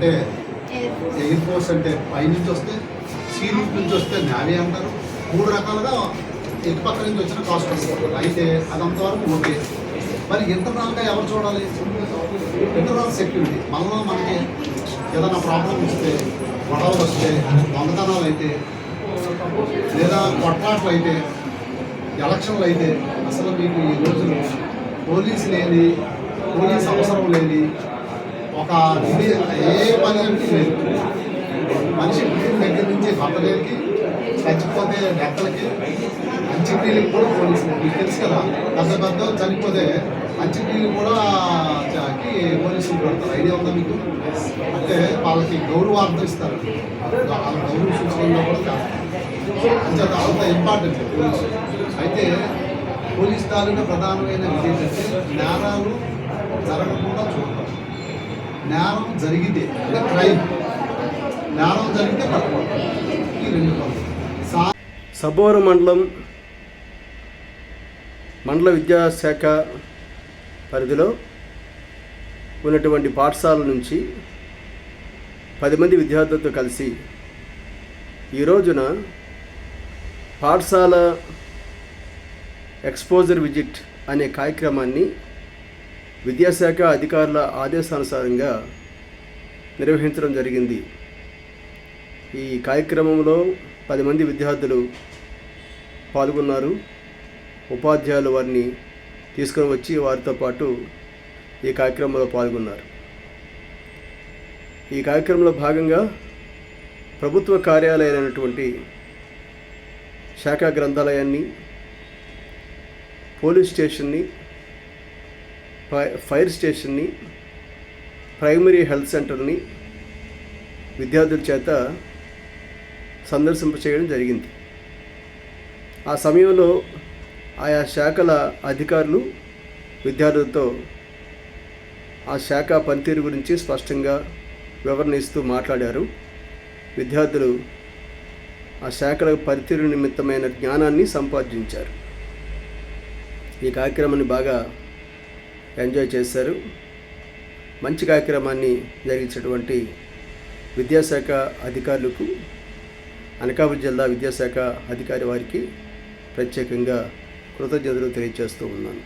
అంటే air force అంటే పై నుంచి వస్తే, సీ రూట్ నుంచి వస్తే నేవీ అంటారు. 3 రకాలుగా ఇటుపక్క నుంచి వచ్చిన కాస్ట్ వస్తుంది. అయితే అదంతవరకు ఓకే. మరి ఇంటర్నల్గా ఎవరు చూడాలి? Internal security. మనకి ఏదైనా ప్రాబ్లం వస్తే, గొడవలు వస్తే, దొంగతనాలు అయితే, లేదా కొట్లాట్లు అయితే, ఎలక్షన్లు అయితే, అసలు మీకు ఈ రోజులు పోలీసు లేని, పోలీసు అవసరం లేని ఒక ఇది ఏ పని అంటే లేదు. మనిషి పుట్టిన దగ్గర నుంచి బతలేకి, చచ్చిపోతే డెక్కలకి, అంత్యక్రియలకు కూడా పోలీసులు. మీకు తెలుసు కదా, పెద్ద చనిపోతే అంత్యక్రియలు కూడా పోలీసులు పెడతారు. ఐడియా ఉందా మీకు? అంటే వాళ్ళకి గౌరవార్థం ఇస్తారు. వాళ్ళ గౌరవ సూచనలో కూడా కాదు. అంచేత అంత ఇంపార్టెంట్ పోలీసు. అయితే పోలీస్ తాలూకా ప్రధానమైన విధి ఏంటంటే నేరాలు జరగకుండా చూడటం. నేరం జరిగితే అంటే క్రైమ్, నేరం జరిగితే పట్టుకోవడం. ఈ 2 పనులు. సబ్బవరం మండల విద్యాశాఖ పరిధిలో ఉన్నటువంటి పాఠశాల నుంచి 10 మంది విద్యార్థులతో కలిసి ఈ రోజున పాఠశాల ఎక్స్పోజర్ విజిట్ అనే కార్యక్రమాన్ని విద్యాశాఖ అధికారుల ఆదేశానుసారంగా నిర్వహించడం జరిగింది. ఈ కార్యక్రమంలో 10 మంది విద్యార్థులు పాల్గొన్నారు. ఉపాధ్యాయులు వారిని తీసుకొని వచ్చి వారితో పాటు ఈ కార్యక్రమంలో పాల్గొన్నారు. ఈ కార్యక్రమంలో భాగంగా ప్రభుత్వ కార్యాలయాలైనటువంటి శాఖా గ్రంథాలయాన్ని, పోలీస్ స్టేషన్ని, ఫైర్ స్టేషన్ని, ప్రైమరీ హెల్త్ సెంటర్ని విద్యార్థుల చేత సందర్శింపచేయడం జరిగింది. ఆ సమయంలో ఆయా శాఖల అధికారులు విద్యార్థులతో ఆ శాఖ పనితీరు గురించి స్పష్టంగా వివరణ ఇస్తూ మాట్లాడారు. విద్యార్థులు ఆ శాఖల పనితీరు నిమిత్తమైన జ్ఞానాన్ని సంపాదించారు. ఈ కార్యక్రమాన్ని బాగా ఎంజాయ్ చేశారు. మంచి కార్యక్రమాన్ని జరిగించినటువంటి విద్యాశాఖ అధికారులకు, అనకాపల్లి జిల్లా విద్యాశాఖ అధికారి వారికి ప్రత్యేకంగా కృతజ్ఞతలు తెలియజేస్తూ ఉన్నాను.